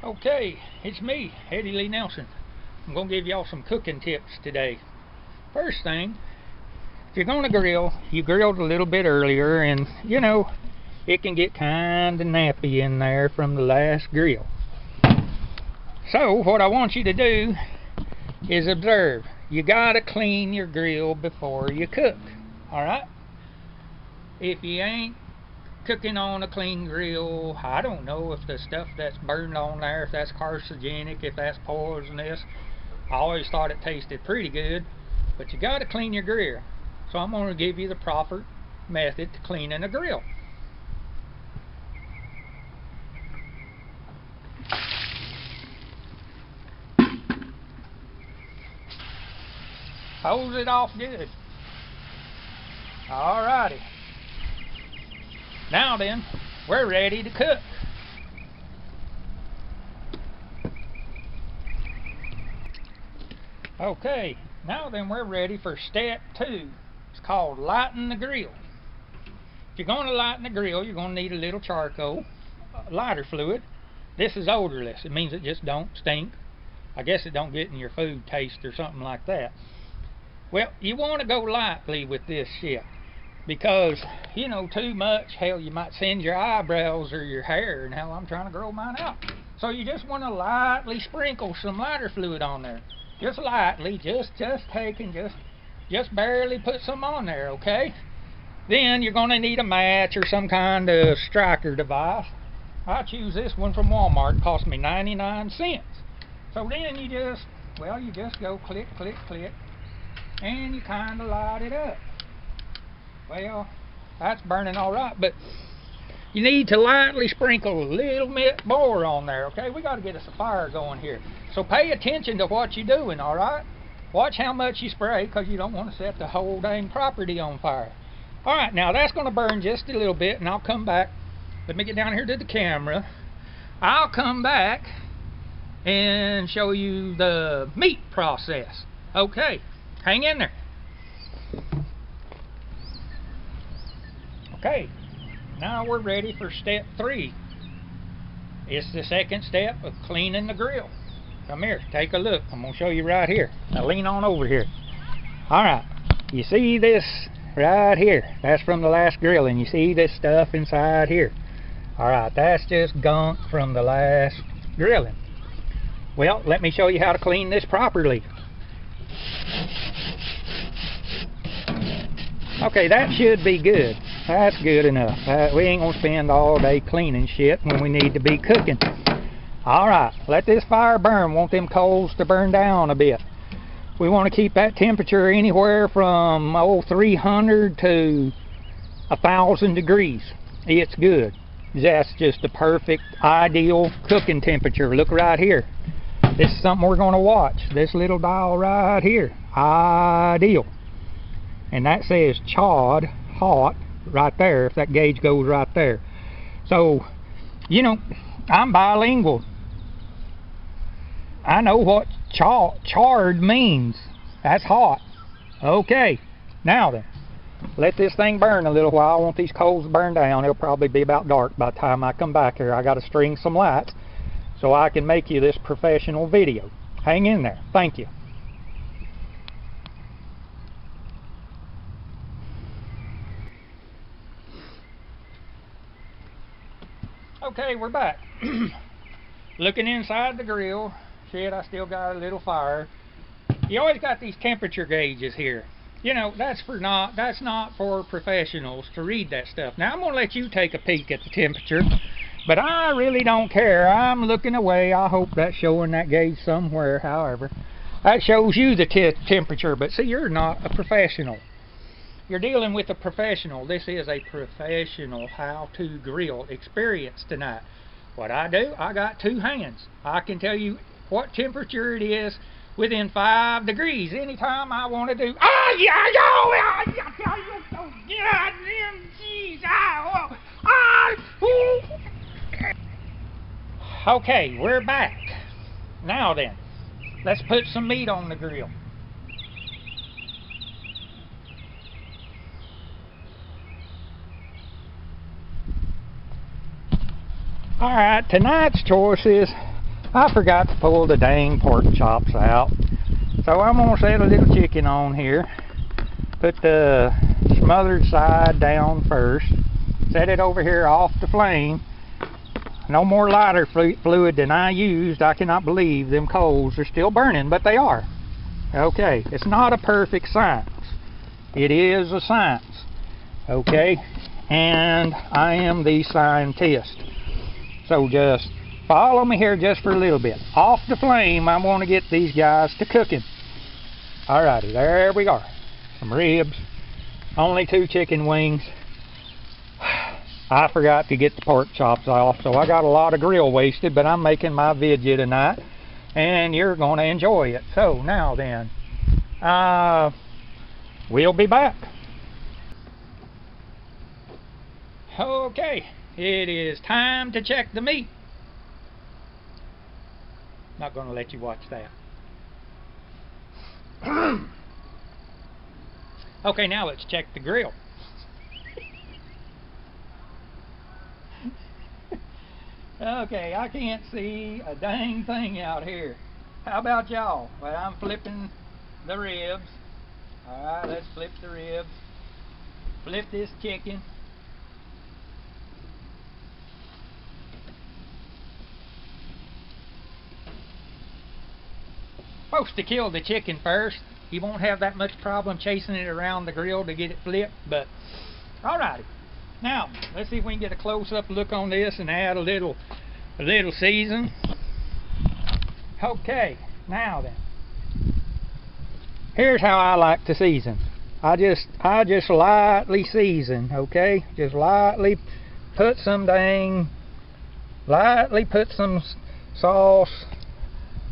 Okay, it's me, Eddie Lee Nelson. I'm going to give y'all some cooking tips today. First thing, if you're going to grill, you grilled a little bit earlier and, you know, it can get kind of nappy in there from the last grill. So, what I want you to do is observe. You got to clean your grill before you cook, alright? If you ain't cooking on a clean grill, I don't know if the stuff that's burned on there, if that's carcinogenic, if that's poisonous. I always thought it tasted pretty good, but you got to clean your grill. So I'm going to give you the proper method to cleaning a grill. Hose it off good. Alrighty. Now then, we're ready to cook. Okay, now then we're ready for step 2. It's called lighting the grill. If you're going to lighten the grill, you're going to need a little charcoal, lighter fluid. This is odorless. It means it just don't stink. I guess it don't get in your food taste or something like that. Well, you want to go lightly with this shit. Because, you know, too much, hell, you might send your eyebrows or your hair, and hell, I'm trying to grow mine out. So you just want to lightly sprinkle some lighter fluid on there. Just lightly, just take and just barely put some on there, okay? Then you're going to need a match or some kind of striker device. I choose this one from Walmart. It cost me 99 cents. So then you just go click, click, click, and you kind of light it up. Well, that's burning all right, but you need to lightly sprinkle a little bit more on there, okay? We got to get us a fire going here. So pay attention to what you're doing, all right? Watch how much you spray, because you don't want to set the whole dang property on fire. All right, now that's going to burn just a little bit, and I'll come back. Let me get down here to the camera. I'll come back and show you the meat process. Okay, hang in there. Okay, now we're ready for step 3. It's the second step of cleaning the grill. Come here, take a look. I'm going to show you right here. Now lean on over here. Alright, you see this right here? That's from the last grilling. You see this stuff inside here? Alright, that's just gunk from the last grilling. Well, let me show you how to clean this properly. Okay, that should be good. That's good enough. We ain't gonna spend all day cleaning shit when we need to be cooking. Alright, let this fire burn. Want them coals to burn down a bit. We want to keep that temperature anywhere from 300 to 1,000 degrees. It's good. That's just the perfect, ideal cooking temperature. Look right here. This is something we're going to watch. This little dial right here. Ideal. And that says chawed hot right there, if that gauge goes right there. So, you know, I'm bilingual. I know what charred means. That's hot. Okay, now then, let this thing burn a little while. I want these coals to burn down. It'll probably be about dark by the time I come back here. I got to string some lights so I can make you this professional video. Hang in there. Thank you. Okay, we're back. Looking inside the grill. Shit, I still got a little fire. You always got these temperature gauges here. You know, that's not for professionals to read that stuff. Now I'm gonna let you take a peek at the temperature, but I really don't care. I'm looking away. I hope that's showing that gauge somewhere. However, that shows you the temperature. But see, you're not a professional. You're dealing with a professional. This is a professional how-to grill experience tonight. What I do, I got 2 hands. I can tell you what temperature it is within 5 degrees anytime I want to do. Okay, we're back. Now then, let's put some meat on the grill. Alright, tonight's choice is I forgot to pull the dang pork chops out. So I'm going to set a little chicken on here. Put the smothered side down first. Set it over here off the flame. No more lighter fluid than I used. I cannot believe them coals are still burning, but they are. Okay, it's not a perfect science. It is a science. Okay, and I am the scientist. So just follow me here just for a little bit. Off the flame, I want to get these guys to cooking. Alrighty, there we are. Some ribs. Only 2 chicken wings. I forgot to get the pork chops off, so I got a lot of grill wasted, but I'm making my video tonight, and you're going to enjoy it. So, now then, we'll be back. Okay, it is time to check the meat. Not going to let you watch that. Okay, now let's check the grill. Okay, I can't see a dang thing out here. How about y'all? Well, I'm flipping the ribs. Alright, let's flip the ribs. Flip this chicken. Supposed to kill the chicken first. You won't have that much problem chasing it around the grill to get it flipped, but alrighty. Now, let's see if we can get a close-up look on this and add a little season. Okay, now then. Here's how I like to season. I just lightly season, okay? Just lightly put some sauce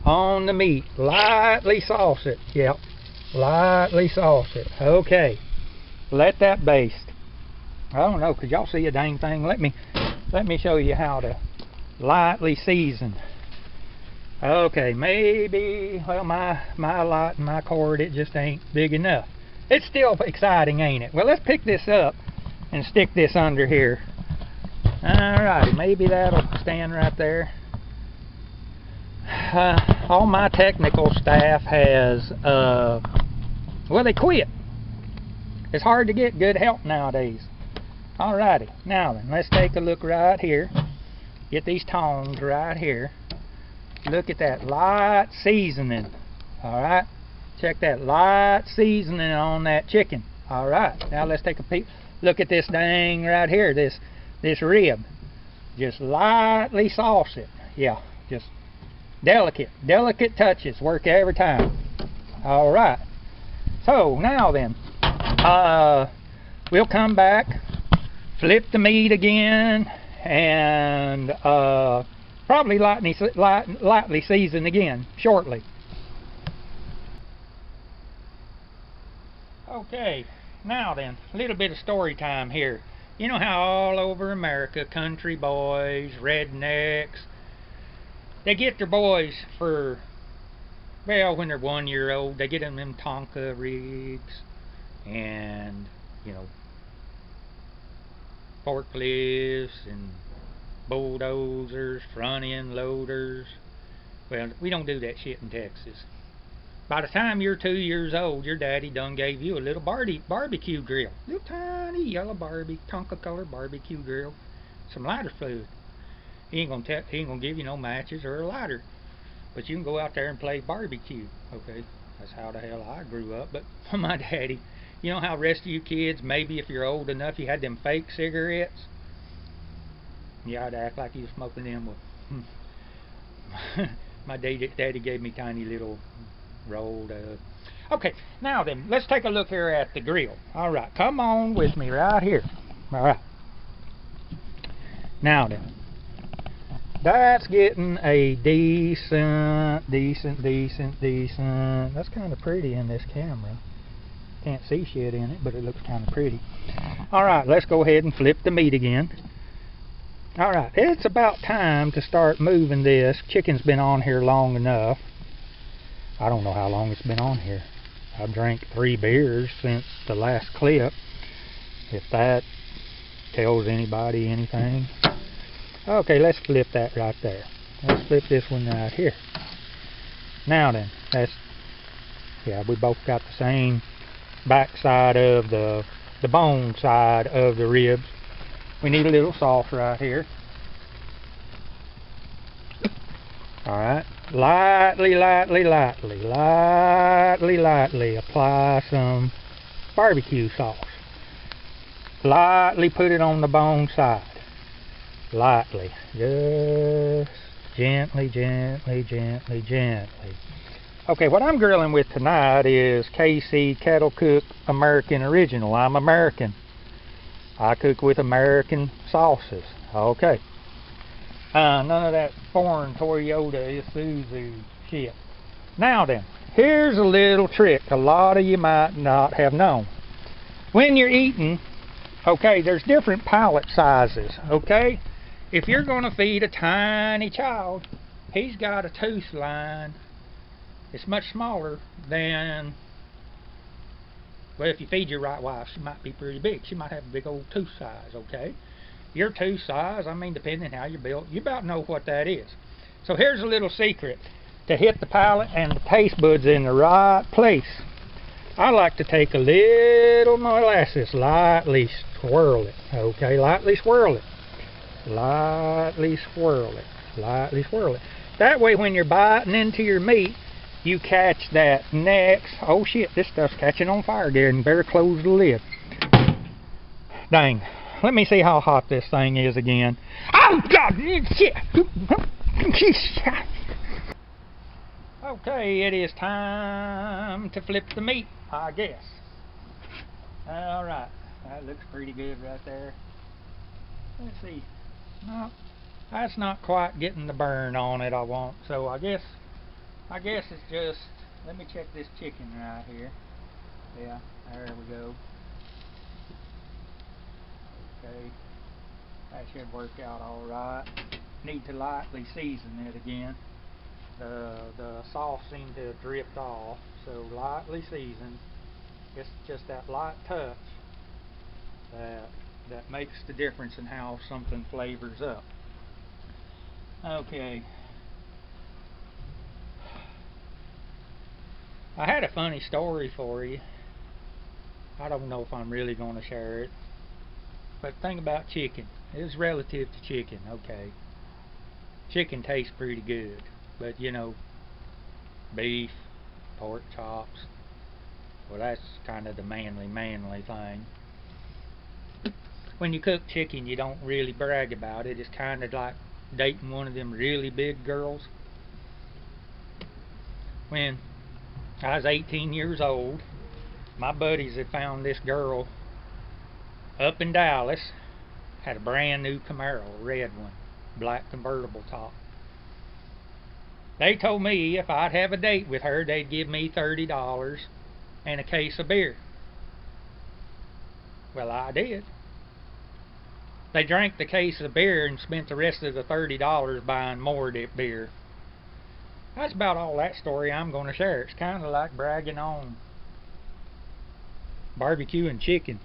on the meat. Lightly sauce it. Yep. Lightly sauce it. Okay. Let that baste. I don't know, could y'all see a dang thing? Let me show you how to lightly season. Okay, maybe, well, my light and my cord, it just ain't big enough. It's still exciting, ain't it? Well, let's pick this up and stick this under here. Alrighty, maybe that'll stand right there. All my technical staff has, well, they quit. It's hard to get good help nowadays. Alrighty, now then, let's take a look right here. Get these tongs right here. Look at that light seasoning. Alright, check that light seasoning on that chicken. Alright, now let's take a peek. Look at this dang right here, this rib. Just lightly sauce it. Yeah, just delicate touches work every time. Alright, so now then, we'll come back, flip the meat again, and probably lightly season again shortly. Okay, now then, a little bit of story time here. You know how all over America, country boys, rednecks, they get their boys for, well, when they're 1 year old, they get them Tonka rigs and, you know, forklifts and bulldozers, front end loaders. Well, we don't do that shit in Texas. By the time you're 2 years old, your daddy done gave you a little barbecue grill. Little tiny yellow Tonka color barbecue grill. Some lighter fluid. He ain't gonna give you no matches or a lighter. But you can go out there and play barbecue. Okay, that's how the hell I grew up. But my daddy, you know how the rest of you kids, maybe if you're old enough, you had them fake cigarettes? Yeah, I'd act like you was smoking them with my daddy gave me tiny little rolled okay, now then, let's take a look here at the grill. Alright, come on with me right here. Alright. Now then, that's getting a decent. That's kind of pretty in this camera. Can't see shit in it, but it looks kind of pretty. Alright, let's go ahead and flip the meat again. Alright, it's about time to start moving this. Chicken's been on here long enough. I don't know how long it's been on here. I've drank 3 beers since the last clip, if that tells anybody anything. Okay, let's flip that right there. Let's flip this one right here. Now then, yeah, we both got the same back side of the bone side of the ribs. We need a little sauce right here. Alright, lightly apply some barbecue sauce. Lightly put it on the bone side. Lightly. Just gently. Okay, what I'm grilling with tonight is KC Kettle Cook American Original. I'm American. I cook with American sauces. Okay. None of that foreign Toyota Isuzu shit. Now then, here's a little trick a lot of you might not have known. When you're eating, okay, there's different palate sizes, okay? If you're going to feed a tiny child, he's got a tooth line. It's much smaller than, well, if you feed your right wife, she might be pretty big. She might have a big old tooth size, okay? Your tooth size, I mean, depending how you're built, you about know what that is. So here's a little secret to hit the palate and the taste buds in the right place. I like to take a little molasses, lightly swirl it, okay? Lightly swirl it. Lightly swirl it. Lightly swirl it. That way when you're biting into your meat, you catch that next, oh shit, this stuff's catching on fire, Gary, and better close the lid. Dang. Let me see how hot this thing is again. Oh God! Shit! Okay, it is time to flip the meat, I guess. Alright, that looks pretty good right there. Let's see. No, that's not quite getting the burn on it I want, so I guess it's just, let me check this chicken right here. Yeah, there we go. Okay, that should work out alright. Need to lightly season it again. The sauce seemed to have dripped off, so lightly seasoned. It's just that light touch that makes the difference in how something flavors up. Okay. I had a funny story for you. I don't know if I'm really going to share it. But think about chicken. It's relative to chicken, okay. Chicken tastes pretty good. But you know, beef, pork chops, well, that's kind of the manly thing. When you cook chicken, you don't really brag about it. It's kind of like dating one of them really big girls. When I was 18 years old, my buddies had found this girl up in Dallas, had a brand new Camaro, a red one, black convertible top. They told me if I'd have a date with her, they'd give me $30 and a case of beer. Well, I did. They drank the case of beer and spent the rest of the $30 buying more beer. That's about all that story I'm going to share. It's kind of like bragging on barbecue and chicken.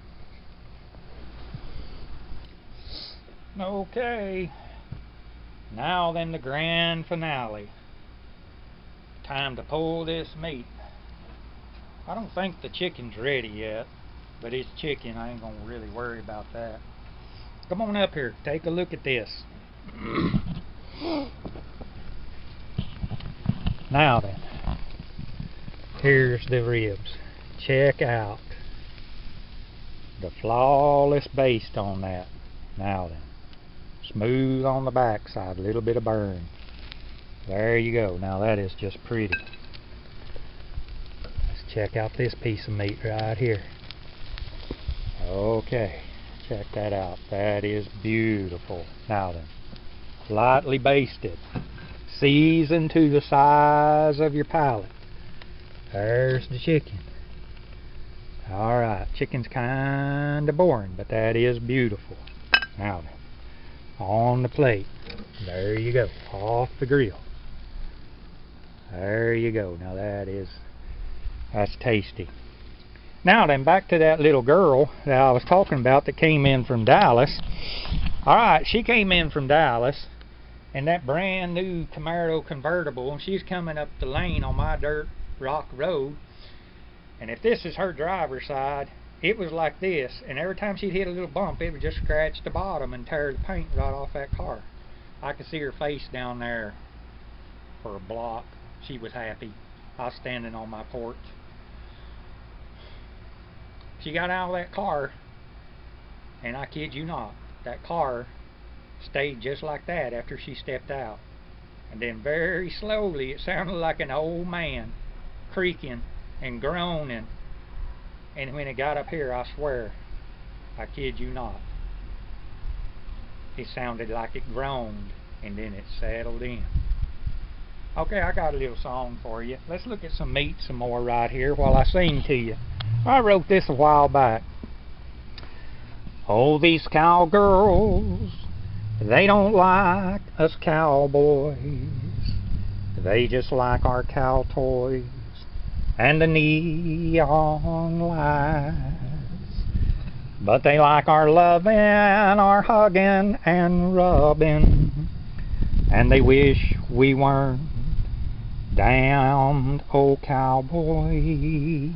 Okay, now then the grand finale. Time to pull this meat. I don't think the chicken's ready yet, but it's chicken. I ain't gonna really worry about that. Come on up here, take a look at this. Now then, here's the ribs. Check out the flawless baste on that. Now then, smooth on the back side, a little bit of burn. There you go. Now that is just pretty. Let's check out this piece of meat right here. Okay, check that out. That is beautiful. Now then, lightly basted, seasoned to the size of your palate. There's the chicken. Alright, chicken's kinda boring, but that is beautiful. Now then, on the plate. There you go, off the grill. There you go. Now that's tasty. Now then, back to that little girl that I was talking about that came in from Dallas. Alright, she came in from Dallas in that brand new Camaro convertible, and she's coming up the lane on my dirt rock road. And if this is her driver's side, it was like this, and every time she'd hit a little bump, it would just scratch the bottom and tear the paint right off that car. I could see her face down there for a block. She was happy. I was standing on my porch. She got out of that car, and I kid you not, that car stayed just like that after she stepped out. And then very slowly, it sounded like an old man creaking and groaning. And when it got up here, I swear, I kid you not, it sounded like it groaned, and then it settled in. Okay, I got a little song for you. Let's look at some meat some more right here while I sing to you. I wrote this a while back. Oh, these cowgirls, they don't like us cowboys. They just like our cow toys and the neon lights. But they like our lovin', our hugging and rubbing, and they wish we weren't damned old cowboys.